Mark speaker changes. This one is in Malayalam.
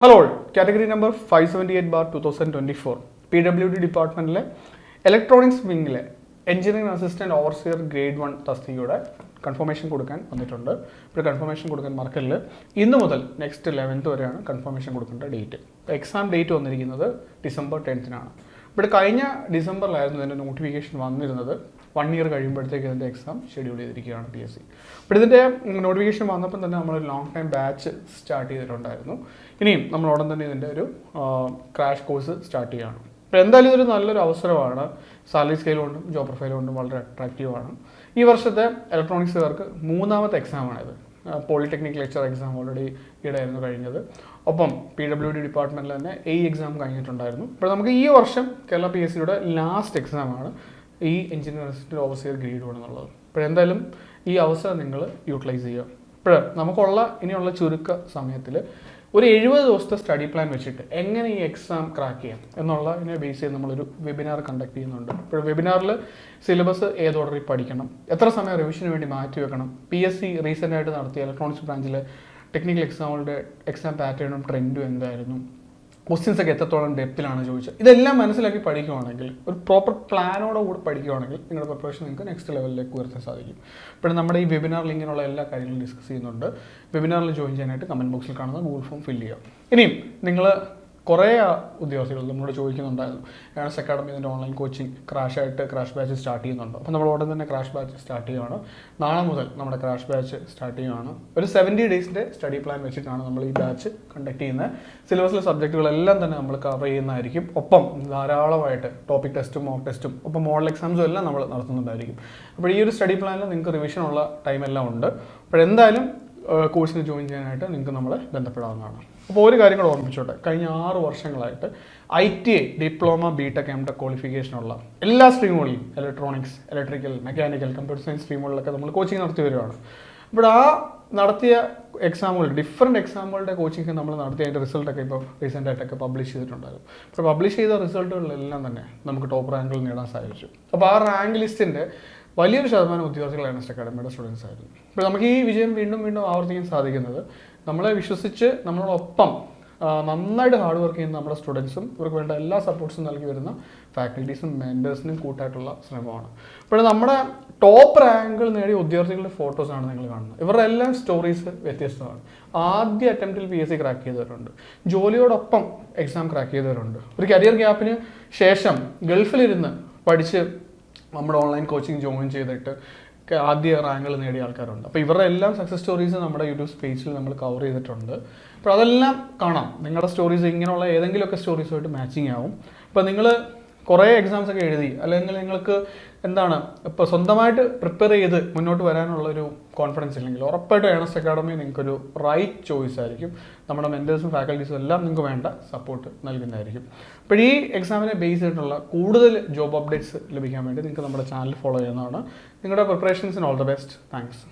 Speaker 1: ഹലോ കാറ്റഗറി നമ്പർ 578/2024 PWD ഡിപ്പാർട്ട്മെൻറ്റിലെ ഇലക്ട്രോണിക്സ് വിങ്ങിലെ എഞ്ചിനീയറിംഗ് അസിസ്റ്റൻറ്റ് ഓവർസിയർ ഗ്രേഡ് 1 തസ്തികയുടെ കൺഫർമേഷൻ കൊടുക്കാൻ വന്നിട്ടുണ്ട്. ഇപ്പോൾ കൺഫർമേഷൻ കൊടുക്കാൻ മറക്കല്ല്. ഇന്ന് മുതൽ നെക്സ്റ്റ് 11th വരെയാണ് കൺഫർമേഷൻ കൊടുക്കേണ്ട ഡേറ്റ്. എക്സാം ഡേറ്റ് വന്നിരിക്കുന്നത് December 10th. ഇവിടെ കഴിഞ്ഞ ഡിസംബറിലായിരുന്നു ഇതിൻ്റെ നോട്ടിഫിക്കേഷൻ വന്നിരുന്നത്. 1 year കഴിയുമ്പോഴത്തേക്ക് ഇതിൻ്റെ എക്സാം ഷെഡ്യൂൾ ചെയ്തിരിക്കുകയാണ് PSC. അപ്പോൾ ഇതിൻ്റെ നോട്ടിഫിക്കേഷൻ വന്നപ്പോൾ തന്നെ നമ്മൾ ലോങ് ടൈം ബാച്ച് സ്റ്റാർട്ട് ചെയ്തിട്ടുണ്ടായിരുന്നു. ഇനിയും നമ്മൾ ഉടൻ തന്നെ ഇതിൻ്റെ ഒരു ക്രാഷ് കോഴ്സ് സ്റ്റാർട്ട് ചെയ്യുകയാണ്. അപ്പോൾ എന്തായാലും ഇതൊരു നല്ലൊരു അവസരമാണ്. സാലറി സ്കെയിൽ കൊണ്ടും ജോബ് പ്രൊഫൈൽ കൊണ്ടും വളരെ അട്രാക്റ്റീവാണ്. ഈ വർഷത്തെ ഇലക്ട്രോണിക്സുകാർക്ക് 3ാമത്തെ എക്സാമാണിത്. പോളിടെക്നിക് ലെക്ചർ എക്സാം ഓൾറെഡി ഈടായിരുന്നു കഴിഞ്ഞത്. ഒപ്പം PWD ഡിപ്പാർട്ട്മെൻറ്റിൽ തന്നെ എക്സാം കഴിഞ്ഞിട്ടുണ്ടായിരുന്നു. അപ്പോൾ നമുക്ക് ഈ വർഷം കേരള PSCയുടെ ലാസ്റ്റ് എക്സാമാണ് ഈ എഞ്ചിനീയറിംഗ് അസിസ്റ്റൻറ്റ് ഓവർസിയർ ഗ്രേഡ് 1 എന്നുള്ളത്. അപ്പോഴെന്തായാലും ഈ അവസരം നിങ്ങൾ യൂട്ടിലൈസ് ചെയ്യുക. ഇപ്പോൾ നമുക്കുള്ള ഇനിയുള്ള ചുരുക്ക സമയത്തിൽ ഒരു 70 ദിവസത്തെ സ്റ്റഡി പ്ലാൻ വെച്ചിട്ട് എങ്ങനെ ഈ എക്സാം ക്രാക്ക് ചെയ്യാം എന്നുള്ളതിനെ ബേസ് ചെയ്ത് നമ്മളൊരു വെബിനാർ കണ്ടക്ട് ചെയ്യുന്നുണ്ട്. ഇപ്പോൾ വെബിനാറിൽ സിലബസ് ഏത് ഓർഡറിൽ പഠിക്കണം, എത്ര സമയം റിവിഷന് വേണ്ടി മാറ്റി വെക്കണം, PSC റീസെൻ്റായിട്ട് നടത്തിയ ഇലക്ട്രോണിക്സ് ബ്രാഞ്ചിലെ ടെക്നിക്കൽ എക്സാമുകളുടെ എക്സാം പാറ്റേണും ട്രെൻഡും എന്തായിരുന്നു, ക്വസ്റ്റ്യൻസ് ഒക്കെ എത്രത്തോളം ഡെപ്തിലാണ് ചോദിച്ചത്, ഇതെല്ലാം മനസ്സിലാക്കി പഠിക്കുകയാണെങ്കിൽ, ഒരു പ്രോപ്പർ പ്ലാനോടെ കൂടെ പഠിക്കുകയാണെങ്കിൽ നിങ്ങളുടെ പ്രിപ്പറേഷൻ നിങ്ങൾക്ക് നെക്സ്റ്റ് ലെവലിലേക്ക് ഉയർത്താൻ സാധിക്കും. ഇപ്പോൾ നമ്മുടെ ഈ വെബിനാറിൽ ഇങ്ങനെയുള്ള എല്ലാ കാര്യങ്ങളും ഡിസ്കസ് ചെയ്യുന്നുണ്ട്. വെബിനാറിൽ ജോയിൻ ചെയ്യാനായിട്ട് കമൻറ്റ് ബോക്സിൽ കാണുന്ന ഗൂഗിൾ ഫോം ഫില്ല് ചെയ്യാം. ഇനിയും നിങ്ങൾ കുറേ ഉദ്യോഗസ്ഥകൾ നമ്മളോട് ചോദിക്കുന്നുണ്ടായിരുന്നു, ഏണസ് അക്കാഡമി ഇതിൻ്റെ online coaching crash batch start ചെയ്യുന്നുണ്ട്. അപ്പോൾ നമ്മൾ ഉടൻ തന്നെ ക്രാഷ് ബാച്ച് സ്റ്റാർട്ട് ചെയ്യുകയാണ്. നാളെ മുതൽ നമ്മുടെ ക്രാഷ് ബാച്ച് സ്റ്റാർട്ട് ചെയ്യുകയാണ്. ഒരു 70 ഡേയ്സിൻ്റെ സ്റ്റഡി പ്ലാൻ വെച്ചിട്ടാണ് നമ്മൾ ഈ ബാച്ച് കണ്ടക്ട് ചെയ്യുന്നത്. സിലബസിലെ സബ്ജക്റ്റുകളെല്ലാം തന്നെ നമ്മൾ കവർ ചെയ്യുന്നതായിരിക്കും. ഒപ്പം ധാരാളമായിട്ട് ടോപ്പിക് ടെസ്റ്റും മോക്ക് ടെസ്റ്റും ഒപ്പം മോഡൽ എക്സാംസും എല്ലാം നമ്മൾ നടത്തുന്നുണ്ടായിരിക്കും. അപ്പോൾ ഈ ഒരു സ്റ്റഡി പ്ലാനിൽ നിങ്ങൾക്ക് റിവിഷനുള്ള ടൈമെല്ലാം ഉണ്ട്. അപ്പോഴെന്തായാലും കോഴ്സിന് ജോയിൻ ചെയ്യാനായിട്ട് നിങ്ങൾക്ക് നമ്മളെ ബന്ധപ്പെടാവുന്നതാണ്. അപ്പോൾ ഒരു കാര്യം കൂടെ ഓർമ്മിച്ചോട്ടെ, കഴിഞ്ഞ 6 വർഷങ്ങളായിട്ട് ITI ഡിപ്ലോമ BTech MTech ക്വാളിഫിക്കേഷനുള്ള എല്ലാ സ്ട്രീമുകളിലും electronics, electrical, mechanical, computer science സ്ട്രീമുകളിലൊക്കെ നമ്മൾ കോച്ചിങ് നടത്തി വരുവാണ്. ഇവിടെ ആ നടത്തിയ എക്സാമുകൾ, ഡിഫറെൻറ്റ് എക്സാമുകളുടെ കോച്ചിങ് നമ്മൾ നടത്തിയ അതിൻ്റെ റിസൾട്ടൊക്കെ ഇപ്പോൾ റീസെൻ്റായിട്ടൊക്കെ പബ്ലിഷ് ചെയ്തിട്ടുണ്ടായിരുന്നു. അപ്പോൾ പബ്ലിഷ് ചെയ്ത റിസൾട്ടുകളിലെല്ലാം തന്നെ നമുക്ക് ടോപ്പ് റാങ്കുകൾ നേടാൻ സാധിച്ചു. അപ്പോൾ ആ റാങ്ക് ലിസ്റ്റിൻ്റെ വലിയൊരു ശതമാനം ഉദ്യോഗാർത്ഥികൾ ഏണസ്റ്റ് അക്കാഡമിയുടെ സ്റ്റുഡൻസ് ആയിരുന്നു. ഇപ്പോൾ നമുക്ക് ഈ വിജയം വീണ്ടും വീണ്ടും ആവർത്തിക്കാൻ സാധിക്കുന്നത് നമ്മളെ വിശ്വസിച്ച് നമ്മളോടൊപ്പം നന്നായിട്ട് ഹാർഡ് വർക്ക് ചെയ്യുന്ന നമ്മുടെ സ്റ്റുഡൻസും ഇവർക്ക് വേണ്ട എല്ലാ സപ്പോർട്ട്സും നൽകി വരുന്ന ഫാക്കൽറ്റീസും മെൻറ്റേഴ്സിനും കൂട്ടായിട്ടുള്ള ശ്രമമാണ്. ഇപ്പോൾ നമ്മുടെ ടോപ്പ് റാങ്കുകൾ നേടിയ ഉദ്യോഗാർത്ഥികളുടെ ഫോട്ടോസാണ് നിങ്ങൾ കാണുന്നത്. ഇവരുടെ എല്ലാം സ്റ്റോറീസ് വ്യത്യസ്തമാണ്. ആദ്യ അറ്റംപ്റ്റിൽ PSC ക്രാക്ക് ചെയ്തവരുണ്ട്, ജോലിയോടൊപ്പം എക്സാം ക്രാക്ക് ചെയ്തവരുണ്ട്, ഒരു കരിയർ ഗ്യാപ്പിന് ശേഷം ഗൾഫിലിരുന്ന് പഠിച്ച് നമ്മുടെ ഓൺലൈൻ കോച്ചിങ് ജോയിൻ ചെയ്തിട്ട് ആദ്യ റാങ്കുകൾ നേടിയ ആൾക്കാരുണ്ട്. അപ്പോൾ ഇവരുടെ എല്ലാം സക്സസ് സ്റ്റോറീസ് നമ്മുടെ യൂട്യൂബ് പേജിൽ നമ്മൾ കവർ ചെയ്തിട്ടുണ്ട്. അപ്പോൾ അതെല്ലാം കാണാം. നിങ്ങളുടെ സ്റ്റോറീസ് ഇങ്ങനെയുള്ള ഏതെങ്കിലുമൊക്കെ സ്റ്റോറീസുമായിട്ട് മാച്ചിങ് ആവും. അപ്പോൾ നിങ്ങൾ കുറേ എക്സാംസ് ഒക്കെ എഴുതി, അല്ലെങ്കിൽ നിങ്ങൾക്ക് എന്താണ് ഇപ്പോൾ സ്വന്തമായിട്ട് പ്രിപ്പയർ ചെയ്ത് മുന്നോട്ട് വരാനുള്ളൊരു കോൺഫിഡൻസ് ഇല്ലെങ്കിൽ ഉറപ്പായിട്ടും ഏണസ്റ്റ് അക്കാഡമി നിങ്ങൾക്കൊരു റൈറ്റ് ചോയ്സ് ആയിരിക്കും. നമ്മുടെ മെൻറ്റേഴ്സും ഫാക്കൽറ്റീസും എല്ലാം നിങ്ങൾക്ക് വേണ്ട സപ്പോർട്ട് നൽകുന്നതായിരിക്കും. അപ്പോൾ ഈ എക്സാമിനെ ബേസ് ചെയ്തിട്ടുള്ള കൂടുതൽ ജോബ് അപ്ഡേറ്റ്സ് ലഭിക്കാൻ വേണ്ടി നിങ്ങൾക്ക് നമ്മുടെ ചാനൽ ഫോളോ ചെയ്യുന്നതാണ്. നിങ്ങളുടെ പ്രിപ്പറേഷൻസിന് ഓൾ ദ ബെസ്റ്റ്. താങ്ക്സ്.